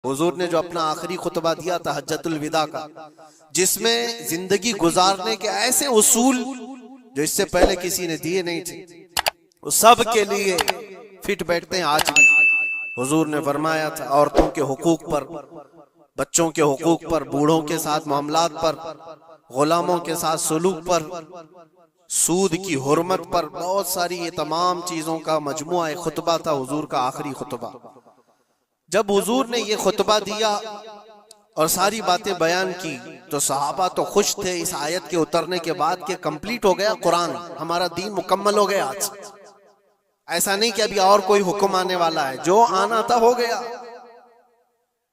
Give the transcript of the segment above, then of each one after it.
हुजूर ने जो अपना आखिरी खुतबा दिया था हज्जतुल विदा का, जिसमें जिंदगी गुजारने के ऐसे उसूल जो इससे पहले किसी ने दिए नहीं थे, वो सब के लिए फिट बैठते हैं आज भी। हुजूर ने फरमाया था औरतों के हुकूक पर, बच्चों के हुकूक पर, बूढ़ों के साथ मामलात पर, गुलामों के साथ सुलूक पर, सूद की हुर्मत पर, बहुत सारी ये तमाम चीजों का मजमुआ एक खुतबा था हुजूर का आखिरी खुतबा। जब हुजूर ने ये खुतबा दिया और सारी बातें बयान की तो सहाबा तो खुश थे इस आयत के उतरने के बाद कि कंप्लीट हो गया कुरान, हमारा दीन मुकम्मल हो गया आज। ऐसा नहीं कि अभी और कोई हुक्म आने वाला है, जो आना था हो गया।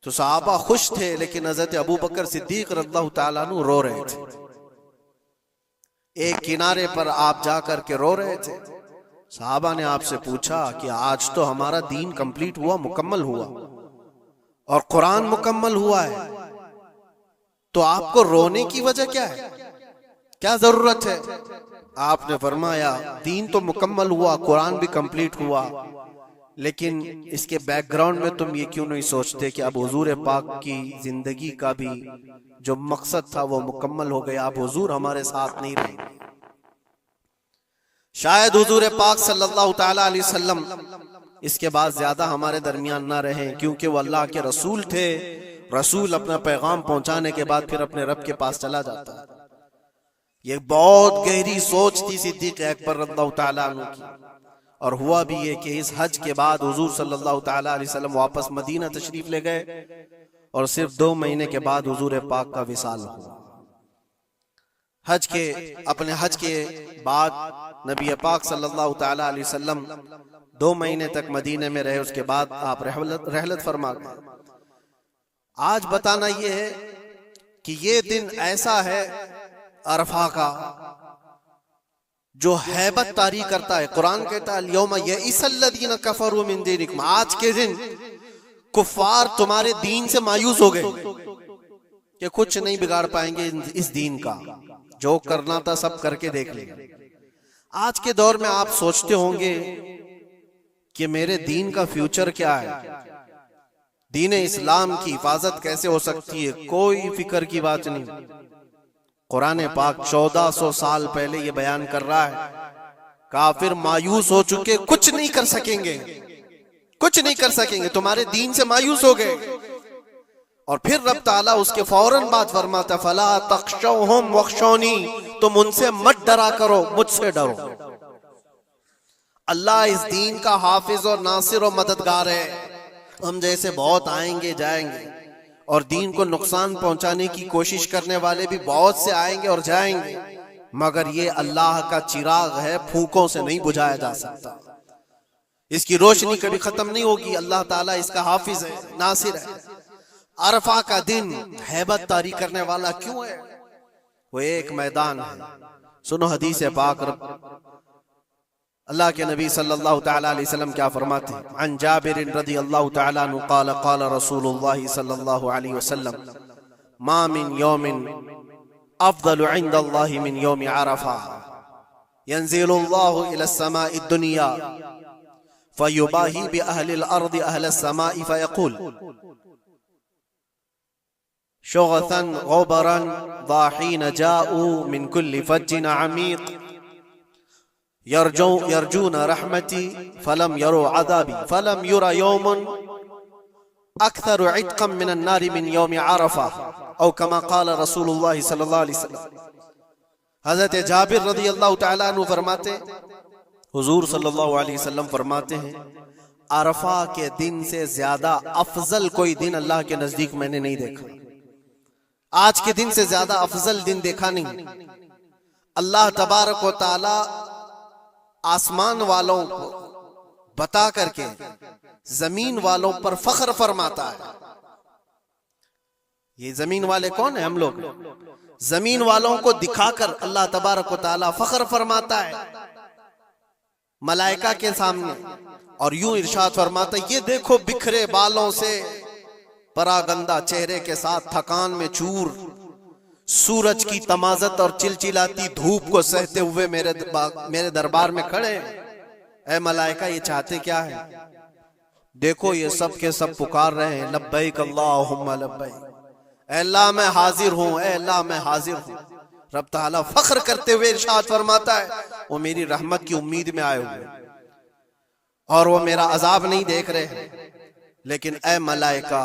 तो सहाबा खुश थे, लेकिन हजरत अबू बकर सिद्दीक रज़ियल्लाहु ताला अन्हु रो रहे थे। एक किनारे पर आप जाकर के रो रहे थे। सहाबा ने आपसे पूछा कि आज तो हमारा दीन कंप्लीट हुआ, मुकम्मल हुआ और कुरान मुकम्मल हुआ है, तो आपको रोने की वजह क्या है, क्या जरूरत है? आपने फरमाया दीन तो मुकम्मल हुआ, कुरान भी कंप्लीट हुआ, लेकिन इसके बैकग्राउंड में तुम ये क्यों नहीं सोचते कि अब हुजूर पाक की जिंदगी का भी जो मकसद था वो मुकम्मल हो गया, अब हुजूर हमारे साथ नहीं रहेंगे। शायद हुजूर पाक सल्लल्लाहु ताला अलैहि वसल्लम इसके बाद ज्यादा हमारे दरमियान ना रहे, क्योंकि वो अल्लाह के रसूल थे। रसूल अपना पैगाम पहुंचाने के बाद फिर अपने रब के पास चला जाता है। ये बहुत गहरी सोच थी सिद्दीक अकबर रज़ियल्लाहु ताला अन्हु की। और हुआ भी ये कि इस हज के बाद हुजूर सल्लल्लाहु ताला अलैहि वसल्लम वापस मदीना तशरीफ ले गए और सिर्फ 2 महीने के बाद हुजूर पाक का विसाल हुआ। अपने हज के बाद नबी पाक सल्लल्लाहु ताला अलैहि वसल्लम 2 महीने तक मदीने में रहे, उसके बाद आप रहलत फरमा गए। आज बताना यह है कि ये दिन ऐसा है अरफा का जो हैबत तारी करता है। कुरान कहता है अल-यौमा यइसल्लज़ीना कफरू मिन दीनिकुम, आज के दिन कुफ्फार तुम्हारे दीन से मायूस हो गए कि कुछ नहीं बिगाड़ पाएंगे इस दीन का, जो करना था सब करके देख लिया। आज के दौर में आप सोचते होंगे कि मेरे दीन का फ्यूचर क्या है, दीन इस्लाम की हिफाजत कैसे हो सकती है, कोई फिक्र की बात नहीं। कुरान पाक 1400 साल पहले ये बयान कर रहा है काफिर मायूस हो चुके, कुछ नहीं कर सकेंगे, कुछ नहीं कर सकेंगे, तुम्हारे दीन से मायूस हो गए। और फिर रब ताला उसके फौरन बाद फरमाता फला तख्शौहुम वख्शौनी, तुम उनसे मत डरा करो, मुझसे डरो। अल्लाह इस दीन का हाफिज और नासिर और मददगार है। हम जैसे बहुत आएंगे जाएंगे और दीन को नुकसान पहुंचाने की कोशिश करने वाले भी बहुत से आएंगे और जाएंगे, मगर ये अल्लाह का चिराग है, फूकों से नहीं बुझाया जा सकता, इसकी रोशनी कभी खत्म नहीं होगी। अल्लाह ताला इसका हाफिज है, नासिर है। अरफा का दिन हैबत तारी करने वाला क्यों है? वो एक मैदान है। सुनो हदीस पाक, अल्लाह के नबी सल्लल्लाहु ताला अलैहि वसल्लम क्या फरमाते हैं? अन जाबिर रज़ियल्लाहु ताला अन्हु क़ाल क़ाल रसूलुल्लाह सल्लल्लाहु अलैहि वसल्लम मा मिन यौमिन अफ़ज़लु इंदल्लाहि मिन यौमि अरफा यंज़िलुल्लाहु इलस समाइ दुनिया फयुबाही बि अहलिल अर्दि अहलस समाइ फयक़ूल शुग़सन ग़ुबरन ज़ाहीन जाऊ मिन कुल्लि फज्जिन अमीक़ यरजून रहमती फलम यरो अज़ाबी फलम युरा यौमुन अक्सर इत्क़म मिनन नारि मिन यौम अरफा औ कमा क़ाल रसूलुल्लाह सल्लल्लाहु अलैहि वसल्लम। हज़रत जाबिर रज़ियल्लाहु ताला अन्हु फरमाते, हुजूर सल्लल्लाहु अलैहि वसल्लम फरमाते हैं अरफा के दिन से ज्यादा अफजल कोई दिन अल्लाह के नजदीक मैंने नहीं देखा। आज के दिन से ज्यादा अफजल दिन देखा नहीं। अल्लाह तबारक व तआला आसमान वालों को बता करके जमीन वालों पर फख्र फरमाता है। ये जमीन वाले कौन है? हम लोग। जमीन वालों को दिखाकर अल्लाह तबारक व तआला फख्र फरमाता है मलाइका के सामने, और यूं इरशाद फरमाता है ये देखो बिखरे बालों से परागंदा चेहरे के साथ थकान में चूर, सूरज की तमाजत और चिलचिलाती धूप को सहते हुए मेरे दरबार में खड़े। ऐ मलाइका, ये चाहते क्या है? देखो ये सब के सब पुकार रहे हैं लब्बैक अल्लाहुम्मा लब्बैक, अल्लाह मैं हाजिर हूँ, अल्लाह मैं हाजिर हूँ। रब ताला फख्र करते हुए इरशाद फरमाता है वो मेरी रहमत की उम्मीद में आए हुए और वो मेरा अजाब नहीं देख रहे हैं, लेकिन ए मलाइका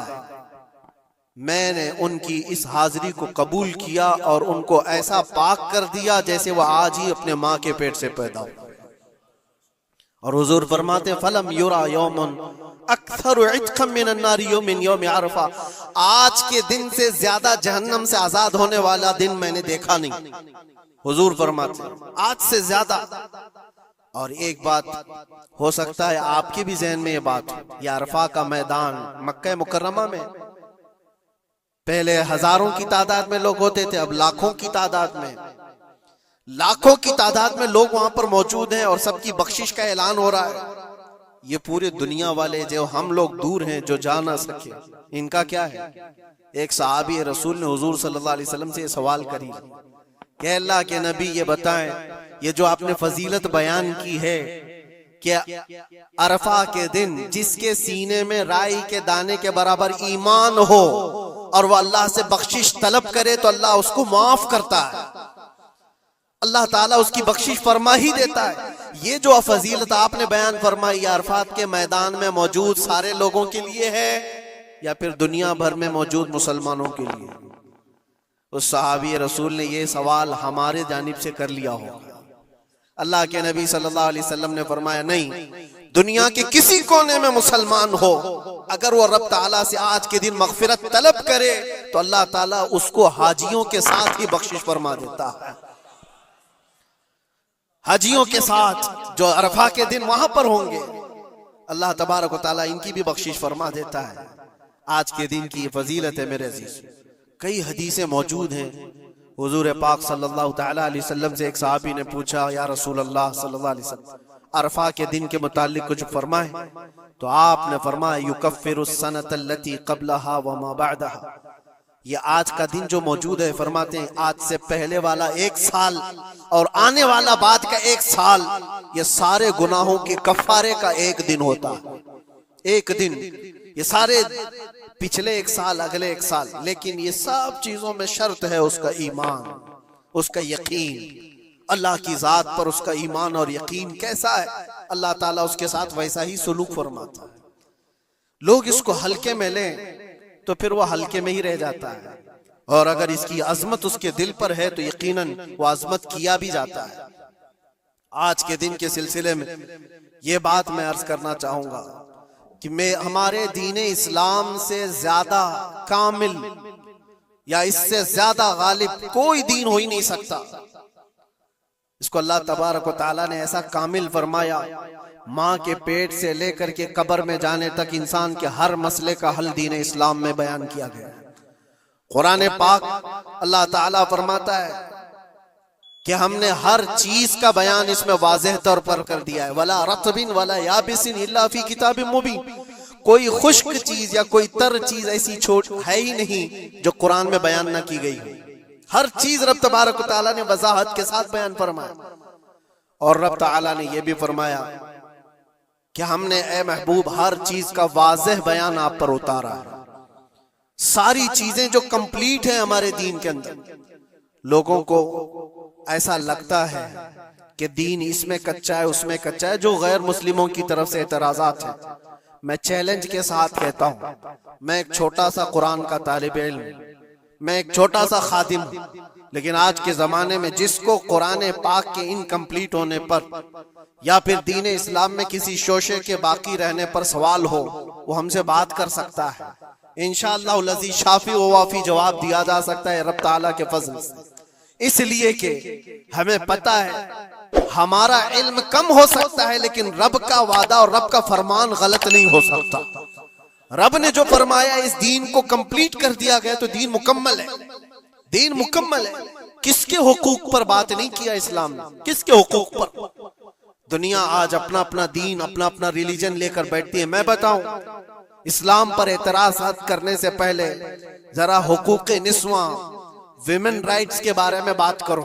मैंने उनकी इस हाजिरी को कबूल किया और उनको ऐसा पाक कर दिया जैसे वह आज ही अपने माँ के पेट से पैदा हुआ। और हुजूर फरमाते फलम युरा यौमुन अक्सर इत्कम मिनन नारी यौमिन यौम अरफा, आज के दिन से ज्यादा जहन्नम से आजाद होने वाला दिन मैंने देखा नहीं। हुजूर फरमाते आज से ज्यादा। और एक बात हो सकता है आपके भी जहन में ये बात हो, ये अरफा का मैदान मक्का मुकर्रमा में पहले हजारों की तादाद में लोग होते थे, अब लाखों की तादाद में, लाखों की तादाद में लोग वहां पर मौजूद हैं और सबकी बख्शिश का ऐलान हो रहा है। ये पूरे दुनिया वाले जो हम लोग दूर हैं जो जा ना सके, इनका क्या है? एक सहाबी रसूल ने हुजूर सल्लल्लाहु अलैहि वसल्लम से सवाल करी कि अल्लाह के नबी ये बताएं, ये जो आपने फजीलत बयान की है क्या अरफा के दिन जिसके सीने में राई के दाने के बराबर ईमान हो और वह अल्लाह से बख्शिश तलब करे तो अल्लाह उसको माफ करता है, अल्लाह ताला उसकी बख्शिश फरमा ही देता है। ये जो फजीलत आपने बयान फरमाई अरफात के मैदान में मौजूद सारे लोगों के लिए है या फिर दुनिया भर में मौजूद मुसलमानों के लिए? उस सहाबी रसूल ने ये सवाल हमारे जानिब से कर लिया हो। अल्लाह के नबी सल्लल्लाहु अलैहि वसल्लम ने फरमाया नहीं, दुनिया के किसी कोने में मुसलमान हो अगर वो रब ताला से आज के दिन मगफिरत तलब करे तो अल्लाह ताला उसको हाजियों के साथ ही बख्शिश फरमा देता है। हाजियों के साथ जो अरफा के दिन वहां पर होंगे अल्लाह तबारक व तआला इनकी भी बख्शिश फरमा देता है। आज के दिन की फजीलत है मेरे अजीज, कई हदीसें मौजूद हैं। हुजूर पाक सल्लल्लाहु तआला अलैहि वसल्लम से एक सहाबी ने पूछा या रसूल अल्लाह सल्लल्लाहु अलैहि वसल्लम अरफा के दिन के मुतालिक कुछ फरमाए, तो आपने फरमाया युकफ्फिरुस सनत अल्लती क़ब्लहा व मा बअदहा, ये आज का दिन जो मौजूद है फरमाते हैं आज से पहले वाला एक साल और आने वाला बाद का एक साल, ये सारे गुनाहों के कफारे का एक दिन होता है। एक दिन ये सारे पिछले एक साल अगले एक साल, लेकिन ये सब चीजों में शर्त है उसका ईमान, उसका यकीन, अल्लाह की जात पर उसका ईमान और यकीन कैसा है, अल्लाह ताला उसके साथ वैसा ही सुलूक फरमाता है। लोग इसको हल्के में लें तो फिर वो हल्के में ही रह जाता है, और अगर इसकी अजमत उसके दिल पर है तो यकीनन वो अजमत किया भी जाता है। आज के दिन के सिलसिले में ये बात मैं अर्ज करना चाहूंगा कि मैं हमारे दीन इस्लाम से ज्यादा कामिल या इससे ज्यादा गालिब कोई दीन हो ही नहीं सकता। इसको अल्लाह तबारक व तआला ने ऐसा कामिल फरमाया, माँ के पेट से लेकर के कब्र में जाने तक इंसान के हर मसले का हल दीन इस्लाम में बयान किया गया है। कुरान पाक अल्लाह ताला फरमाता है कि हमने हर चीज का बयान इसमें वाज़ेह तौर पर कर दिया है। वला रत्बिन वला याबिसिन इल्ला फी किताबिन मुबीन, कोई खुश्क चीज या कोई तर चीज ऐसी छोट है ही नहीं जो कुरान में बयान ना की गई हो। हर चीज रब तबारक व तआला ने वजाहत के साथ बयान फरमाया। और रब तआला ने यह भी फरमाया कि हमने ए महबूब हर चीज का वाज़ेह बयान आप पर उतारा है। सारी चीजें जो कंप्लीट है हमारे दीन के अंदर, लोगों को ऐसा लगता है कि दीन इसमें कच्चा है उसमें कच्चा है, जो गैर मुस्लिमों की तरफ से एतराजात है। मैं चैलेंज के साथ कहता हूं, मैं एक छोटा सा कुरान का तालिब इल्म, मैं एक छोटा सा खादिम हूं, लेकिन आज के जमाने में जिसको कुरान पाक के इनकम्प्लीट होने पर या फिर दीन इस्लाम में किसी शोशे के बाकी रहने पर सवाल हो, वो हमसे बात कर सकता है। इंशाअल्लाह लज़ीज़ शाफी व वाफी जवाब दिया जा सकता है रब ताला के फजल से, इसलिए कि हमें पता है हमारा इल्म कम हो सकता है लेकिन रब का वादा और रब का फरमान गलत नहीं हो सकता। रब ने जो फरमाया इस दीन को कंप्लीट कर दिया गया तो दीन मुकम्मल है, दीन मुकम्मल है। किसके हुकूक पर बात नहीं किया इस्लाम ने, किसके हुकूक पर? दुनिया आज अपना अपना दीन अपना अपना रिलीजन लेकर बैठती है। मैं बताऊं, इस्लाम पर एतराज़ात करने से पहले जरा हुकूक निस्वा विमेन राइट्स के बारे में बात करो।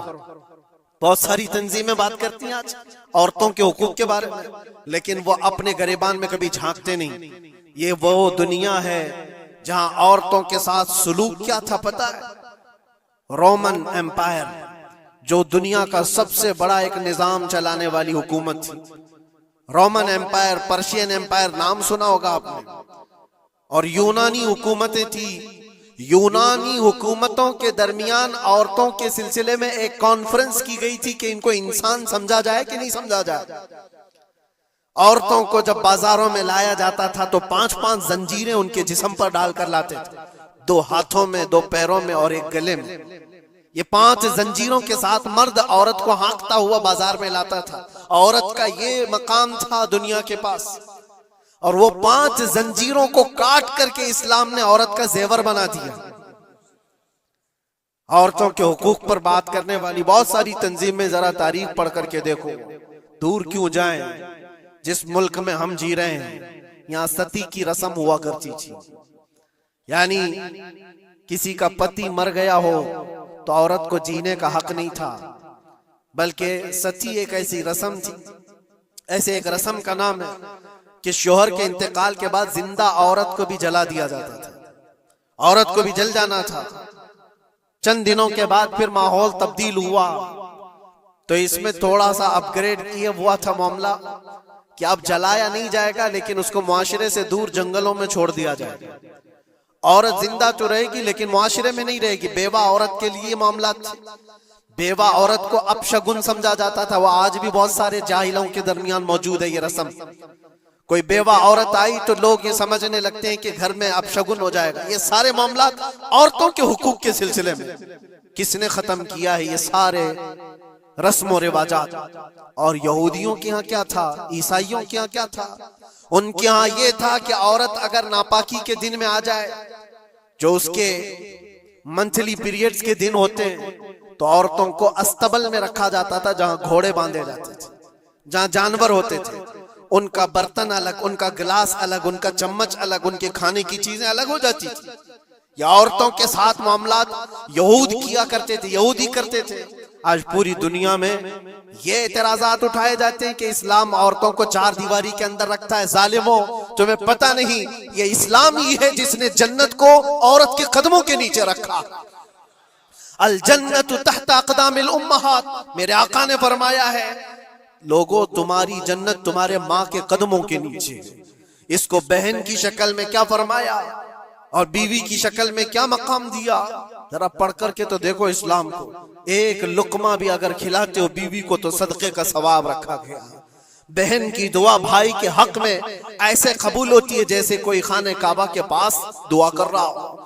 बहुत सारी तंजीमें बात करती हैं आज औरतों के हुकूक के बारे में, लेकिन वो अपने गरेबान में कभी झांकते नहीं। ये वो दुनिया है जहां औरतों के साथ सुलूक क्या था पता है? रोमन एम्पायर, जो दुनिया का सबसे बड़ा एक निजाम चलाने वाली हुकूमत थी। रोमन एम्पायर, पर्शियन एम्पायर, नाम सुना होगा आपने। और यूनानी हुकूमतें थी। यूनानी हुकूमतों के दरमियान औरतों के सिलसिले में एक कॉन्फ्रेंस की गई थी कि इनको इंसान समझा जाए कि नहीं समझा जाए। औरतों को जब बाजारों में लाया जाता था तो 5-5 जंजीरें उनके जिस्म पर डालकर लाते थे, 2 हाथों में, 2 पैरों में और 1 गले में। ये 5 जंजीरों के साथ मर्द औरत को हाँकता हुआ बाजार में लाता था। औरत का ये मकाम था दुनिया के पास। और वो 5 जंजीरों को काट करके इस्लाम ने औरत का जेवर बना दिया। औरतों के हुकूक पर बात करने वाली बहुत सारी तंजीमें जरा तारीख पढ़ करके देखो। दूर क्यों जाएं, जिस मुल्क में हम जी रहे हैं यहाँ सती की रस्म हुआ करती थी। यानी किसी का पति मर गया हो तो औरत को जीने का हक नहीं था, बल्कि सती एक ऐसी रस्म थी। ऐसे एक रस्म का नाम है कि शोहर के इंतकाल के बाद जिंदा औरत को भी जला दिया जाता था। औरत को भी जल जाना था। चंद दिनों के बाद फिर माहौल तब्दील हुआ तो इसमें थोड़ा सा अपग्रेड किया हुआ था मामला कि अब जलाया नहीं जाएगा, लेकिन उसको मुआशरे से दूर जंगलों में छोड़ दिया जाएगा। औरत जिंदा तो रहेगी लेकिन मुआशरे में नहीं रहेगी। बेवा औरत के लिए मामला था। बेवा औरत को अपशगुन समझा जाता था। वो आज भी बहुत सारे जाहिलों के दरमियान मौजूद है ये रस्म। कोई बेवा औरत आई तो लोग ये समझने लगते हैं कि घर में अपशगुन हो जाएगा। ये सारे मामला औरतों के हुकूक के सिलसिले में किसने खत्म किया है? ये सारे रस्म और रिवाजात। और यहूदियों के यहाँ क्या था, ईसाइयों के यहाँ क्या था? उनके यहाँ ये था कि औरत अगर नापाकी के दिन में आ जाए, जो उसके मंथली पीरियड्स के दिन होते हैं, तो औरतों को अस्तबल में रखा जाता था जहां घोड़े बांधे जाते थे, जहां जानवर होते थे। उनका बर्तन अलग, उनका गिलास अलग, उनका चम्मच अलग, उनके खाने की चीजें अलग हो जाती थी। या औरतों के साथ मामलात यहूद किया करते थे, यहूदी करते थे। आज पूरी दुनिया में ये एतराजात उठाए जाते हैं कि इस्लाम औरतों को 4 दीवारी के अंदर रखता है। जालिमों, तुम्हें पता नहीं ये इस्लाम ही है जिसने जन्नत को औरत के कदमों के नीचे रखा। अल जन्नतु तहता अक़दामिल उम्महात, मेरे आका ने फरमाया है लोगों तुम्हारी जन्नत तुम्हारे माँ के कदमों के नीचे। इसको बहन की शक्ल में क्या फरमाया और बीवी की शक्ल में क्या मकाम दिया, जरा पढ़ करके तो देखो इस्लाम को। एक लुकमा भी अगर खिलाते हो बीवी को तो सदके का सवाब रखा गया। बहन की दुआ भाई के हक में ऐसे कबूल होती है जैसे कोई खाने काबा के पास दुआ कर रहा हो।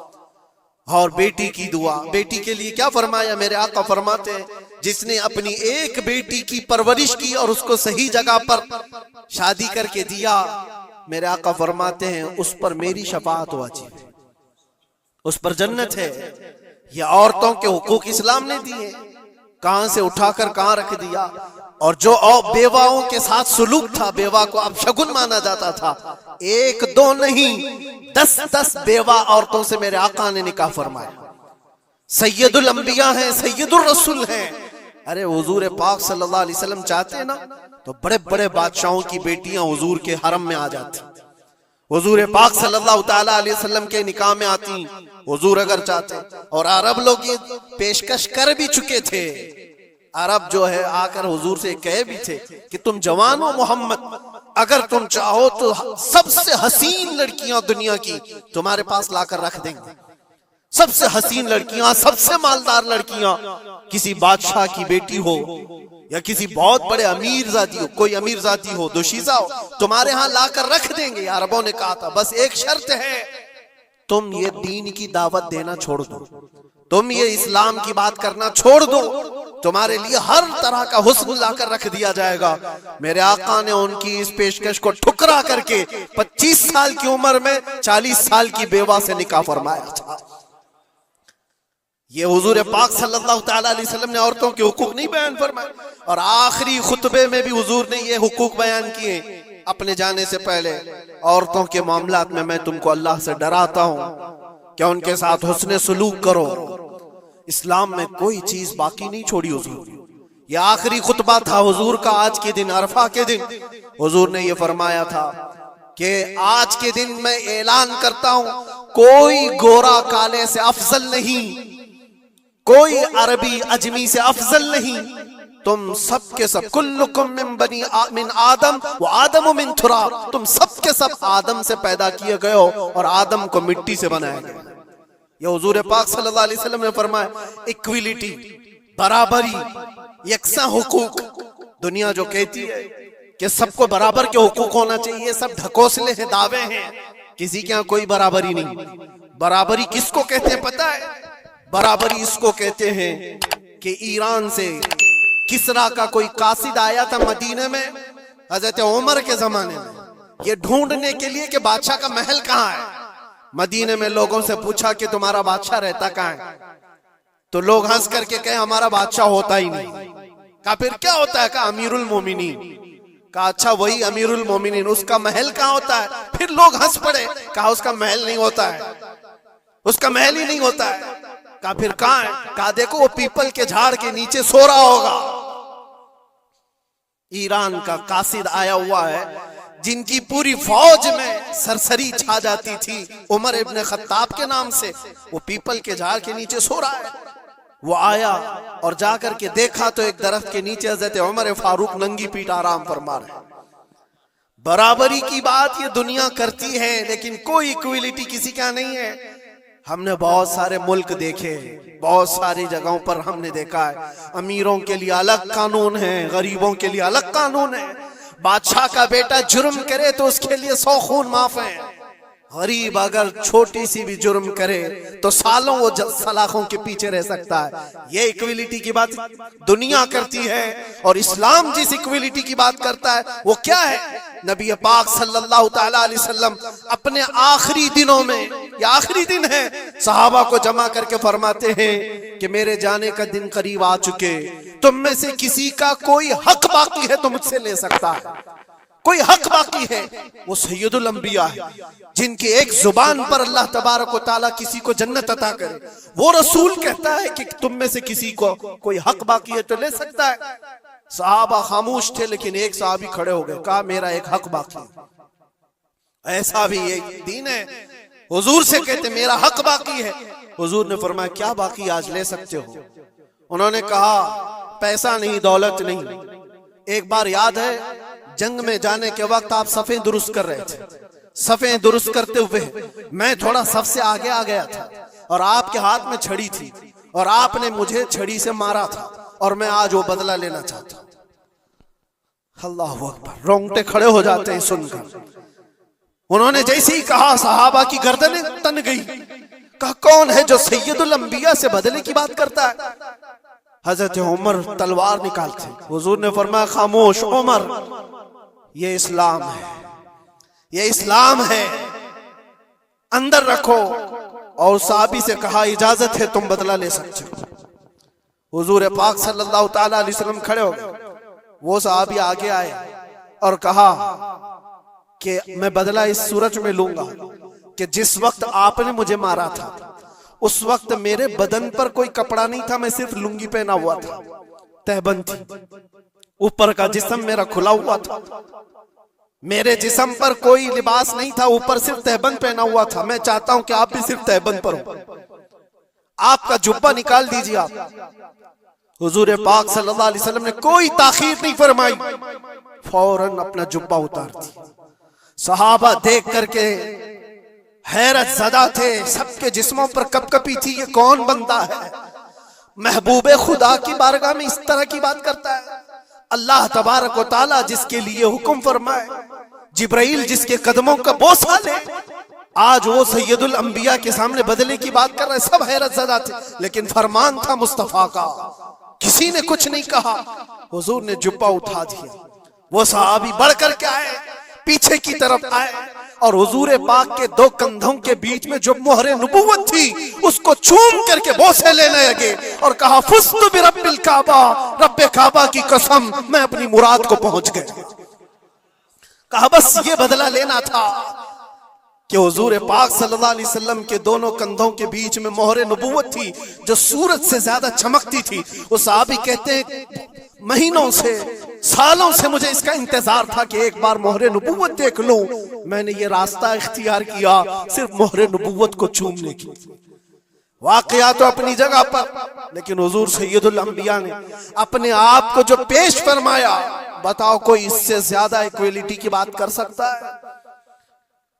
और बेटी की दुआ, बेटी के लिए क्या फरमाया? मेरे आका फरमाते हैं जिसने अपनी एक बेटी की परवरिश की और उसको सही जगह पर शादी करके दिया, मेरे आका फरमाते हैं उस पर मेरी शफाअत वाजिब है, उस पर जन्नत है। ये औरतों के हुकूक इस्लाम ने दिए, कहां से उठाकर कहां रख दिया। और जो बेवाओं के साथ सुलूक था, बेवा को अपशगुन माना जाता था। 1-2 नहीं 10-10 बेवा औरतों से मेरे आका ने निकाह फरमाया। सैयदुल अंबिया हैं, सैयदुल रसूल हैं। अरे हुजूर पाक सल्लल्लाहु अलैहि वसल्लम चाहते ना तो बड़े बड़े बादशाहों की बेटियां हुजूर के हरम में आ जाती। हुजूर पाक सल्लल्लाहु ताला अलैहि वसल्लम के निकाह में आती हुजूर अगर चाहते। और अरब लोग ये पेशकश कर भी चुके थे। अरब जो है आकर हुजूर से कहे भी थे कि तुम जवान हो मोहम्मद, अगर तुम चाहो तो सबसे हसीन लड़कियां दुनिया की तुम्हारे पास लाकर रख देंगे। सबसे हसीन लड़कियां, सबसे मालदार लड़कियां, किसी बादशाह की बेटी हो या किसी बहुत बड़े अमीर जाती हो, कोई अमीर जाती हो, दोशीजा हो, तुम्हारे यहाँ लाकर रख देंगे। अरबों ने कहा था बस एक शर्त है, तुम ये दीन की दावत देना छोड़ दो, तुम ये इस्लाम की बात करना छोड़ दो, तुम्हारे लिए हर तरह का हुस्न लाकर रख दिया जाएगा। मेरे आका ने उनकी इस पेशकश को ठुकरा करके 25 साल की उम्र में 40 साल की बेवा से निकाह फरमाया था। ये हुजूर पाक सल्लल्लाहु ताला अलैहि वसल्लम ने औरतों के हुकूक नहीं बयान फरमाए। और आखिरी खुतबे में भी हुजूर ने ये हुकूक बयान किए अपने जाने से पहले। औरतों के मामलात में मैं तुमको अल्लाह से डराता हूं, क्या उनके साथ हुस्ने सुलूक करो। इस्लाम में कोई चीज बाकी नहीं छोड़ी हुजूर। ये आखिरी खुतबा था हुजूर का आज के दिन, अरफा के दिन। हुजूर ने ये फरमाया था कि आज के दिन मैं ऐलान करता हूं, कोई गोरा काले से अफजल नहीं, कोई अरबी अजमी से अफजल नहीं, तुम सब के सब कुल्लुकुम मिन आदम व आदम मिन तुराब, तुम सब के सब आदम से पैदा किए गए हो और आदम को मिट्टी से बनाया गया। ये हुजूर पाक सल्लल्लाहु अलैहि वसल्लम ने फरमाया, इक्विलिटी, बराबरी, यकसा हुकूक। दुनिया जो कहती है कि सबको बराबर के हुकूक होना चाहिए, ये सब ढकोसले हैं, दावे हैं, किसी के यहाँ कोई बराबरी नहीं। बराबरी किसको कहते हैं पता है? बराबरी इसको कहते हैं कि ईरान से किसरा का कोई कासिद आया था मदीने में हजरत उमर के जमाने में, ये ढूंढने के लिए कि बादशाह का महल कहाँ है। मदीने में लोगों से पूछा कि तुम्हारा बादशाह रहता कहाँ है, तो लोग हंस करके कहे हमारा बादशाह होता ही नहीं। कहा फिर क्या होता है? कहा अमीरुल मोमिनीन। कहा अच्छा वही अमीरुल मोमिनीन, उसका महल कहाँ होता है? फिर लोग हंस पड़े। कहा उसका महल नहीं होता है, उसका महल ही नहीं होता है। कहा फिर कहाँ है? कहा देखो वो पीपल के झाड़ के नीचे सो रहा होगा। ईरान का कासिद आया हुआ है जिनकी पूरी फौज में सरसरी छा जाती थी उमर इब्न खत्ताब के नाम से, वो पीपल के झाड़ के नीचे सो रहा है। वो आया और जाकर के देखा तो एक दरख्त के नीचे हज़रत उमर फारूक नंगी पीठ आराम फरमा रहे। बराबरी की बात ये दुनिया करती है, लेकिन कोई इक्विलिटी किसी का नहीं है। हमने बहुत सारे मुल्क देखे, बहुत सारी जगहों पर हमने देखा है अमीरों के लिए अलग कानून है, गरीबों के लिए अलग कानून है। बादशाह का बेटा जुर्म करे तो उसके लिए 100 खून माफ है। गरीब अगर छोटी सी भी जुर्म करे तो सालों वो सलाखों के पीछे रह सकता है। ये इक्विलिटी की बात दुनिया करती है, और इस्लाम जिस इक्विलिटी की बात करता है वो क्या है? नबी पाक सल्लल्लाहु ताला अलैहि वसल्लम अपने आखिरी दिनों में, या आखिरी दिन है, सहाबा को जमा करके फरमाते हैं कि मेरे जाने का दिन करीब आ चुके, तुम में से किसी का कोई हक बाकी है तो मुझसे ले सकता है। कोई हक बाकी है, वो सैयदुल अंबिया है, जिनकी एक जुबान पर अल्लाह तबारक व तआला किसी को जन्नत अता करे। वो रसूल कहता है कि तुम में से किसी को कोई हक बाकी है तो ले सकता है। सहाबा खामोश थे, लेकिन एक सहाबी खड़े हो गए, कहा मेरा एक हक बाकी है। ऐसा भी ये दीन है। हुजूर से कहते मेरा हक बाकी है। हुजूर ने फरमाया क्या बाकी, आज ले सकते हो। उन्होंने कहा पैसा नहीं, दौलत नहीं। एक बार याद है जंग में जाने के वक्त आप सफ़े दुरुस्त कर रहे थे, सफ़े दुरुस्त करते हुए मैं थोड़ा सबसे आगे आ गया था और आपके हाथ में छड़ी थी और आपने मुझे छड़ी से मारा था और मैं आज वो बदला लेना चाहता हूं। अल्लाह अकबर, रोंगटे खड़े हो जाते हैं सुनकर। उन्होंने जैसे ही कहा सहाबा की गर्दनें तन गई। कहा कौन है जो सैयदुल अंबिया से बदले की बात करता है? हजरत उमर तलवार निकालते। हुजूर ने फरमाया खामोश उमर, ये इस्लाम है, ये इस्लाम है, अंदर रखो। और साहबी से कहा इजाजत है, तुम बदला ले सकते हो। हुजूर पाक सल्लल्लाहु ताला अलैहि वसल्लम खड़े हो गए। वो साहबी आगे आए और कहा कि मैं बदला इस सूरज में लूंगा कि जिस वक्त आपने मुझे मारा था उस वक्त मेरे बदन पर कोई कपड़ा नहीं था, मैं सिर्फ लुंगी पहना हुआ था, तहबंद थी, ऊपर का जिस्म मेरा खुला हुआ था, मेरे जिस्म पर कोई लिबास नहीं था, ऊपर सिर्फ तहबंद पहना हुआ था। मैं चाहता हूं कि आप भी सिर्फ तहबंद पर हो, आपका जुब्बा निकाल दीजिए आप। हुजूर पाक सल्लल्लाहु अलैहि वसल्लम ने कोई ताखीर नहीं फरमाई, फौरन अपना जुब्बा उतार दिया। सहाबा देख करके हैरत ज़दा थे, सबके जिस्मों पर कपकपी थी, ये कौन बंदा है? महबूबे खुदा की बारगाह में इस तरह की बात करता है। अल्लाह तबारक व तआला जिसके लिए हुक्म फरमाए, जिब्राइल जिसके कदमों का बोसा ले, आज वो सैयदुल अंबिया के सामने बदले की बात कर रहे। सब हैरत ज़दा थे, लेकिन फरमान था मुस्तफा का, किसी ने कुछ नहीं कहा। हुजूर ने जुब्बा उठा दिया। वो सहाबी बढ़ कर के आए, पीछे की तरफ आए और हुजूर पाक के दो कंधों के बीच में जो मोहरे नबुव्वत थी उसको चूम करके बोसे लेने लगे और कहा फुस्तु बिरब्बिल काबा, रब्बे काबा की कसम, मैं अपनी मुराद को पहुंच गया। कहा बस ये बदला लेना था कि हुजूर पाक सल्लल्लाहु अलैहि वसल्लम के दोनों कंधों के बीच में मोहरे नबुव्वत थी जो सूरज से ज्यादा चमकती थी। वो सहाबी कहते हैं महीनों से, सालों से मुझे इसका इंतजार था कि एक बार मोहरे नबुव्वत देख लूं। मैंने ये रास्ता इख्तियार किया सिर्फ मोहरे नबुव्वत को चूमने की। वाकया तो अपनी जगह पर, लेकिन हुजूर सैयदुल अंबिया ने अपने आप को जो पेश फरमाया, बताओ कोई इससे ज्यादा इक्वलिटी की बात कर सकता है?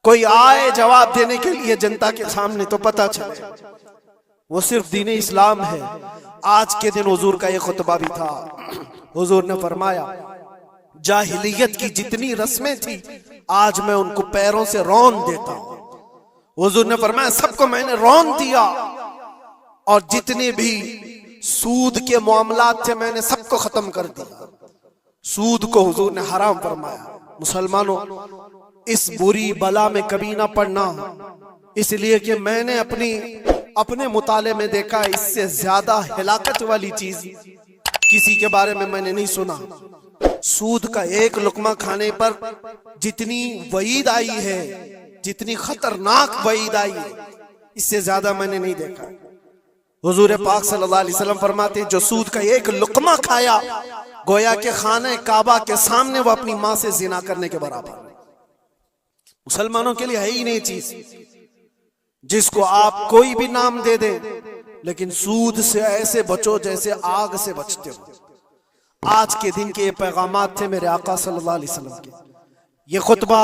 कोई आए जवाब देने के लिए जनता के सामने तो पता चले वो सिर्फ दीन इस्लाम है। आज के दिन हुजूर का ये खुतबा भी था। हुजूर ने फरमाया जाहिलियत की जितनी रस्में थी आज मैं उनको पैरों से रौन देता हूं। हुजूर ने फरमाया सबको मैंने रौन दिया, और जितने भी सूद के मामलात थे मैंने सबको खत्म कर दिया। सूद को हुजूर ने हराम फरमाया। मुसलमानों, इस बुरी बला में कभी ना पड़ना, इसलिए कि मैंने अपने मुताले में देखा इससे ज्यादा हिलाकत वाली चीज किसी के बारे में मैंने नहीं सुना। सूद का एक लुकमा खाने पर जितनी वईद आई है, जितनी खतरनाक वईद आई है, इससे ज्यादा मैंने नहीं देखा। हुजूर पाक सल्लल्लाहु अलैहि वसल्लम फरमाते हैं जो सूद का एक लुकमा खाया गोया के खाने काबा के सामने वो अपनी मां से जिना करने के बराबर है। मुसलमानों के लिए है ही नहीं चीज, जिसको आप कोई भी नाम दे दें, लेकिन सूद से ऐसे बचो जैसे आग से बचते हो। आज के दिन के ये पैगामात थे मेरे आका सल्लल्लाहु अलैहि वसल्लम के। ये खुतबा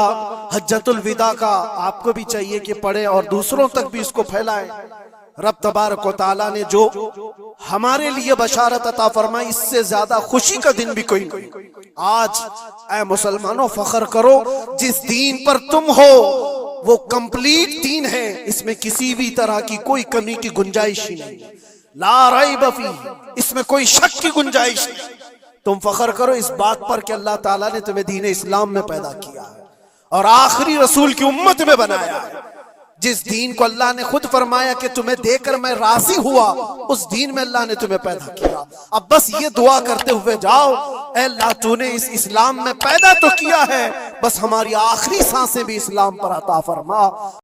हज्जतुल विदा का आपको भी चाहिए कि पढ़े और दूसरों तक भी इसको फैलाएं। रब तबारक व तआला ने जो हमारे लिए बशारत अता फरमाई, इससे ज्यादा खुशी का दिन भी कोई नहीं। आज ऐ मुसलमानों फख्र करो, जिस दीन पर तुम हो वो कंप्लीट दीन है, इसमें किसी भी तरह की कोई कमी की गुंजाइश ही नहीं। ला रैब फीह, इसमें कोई शक की गुंजाइश नहीं। तुम फख्र करो इस बात पर कि अल्लाह ताला ने तुम्हें दीन इस्लाम में पैदा किया है और आखिरी रसूल की उम्मत में बनाया है। जिस दीन को अल्लाह ने खुद फरमाया कि तुम्हें देकर मैं राजी हुआ, उस दीन में अल्लाह ने तुम्हें पैदा किया। अब बस ये दुआ करते हुए जाओ, ऐ अल्लाह तूने इस इस्लाम में पैदा तो किया है, बस हमारी आखिरी सांसें भी इस्लाम पर अता फरमा।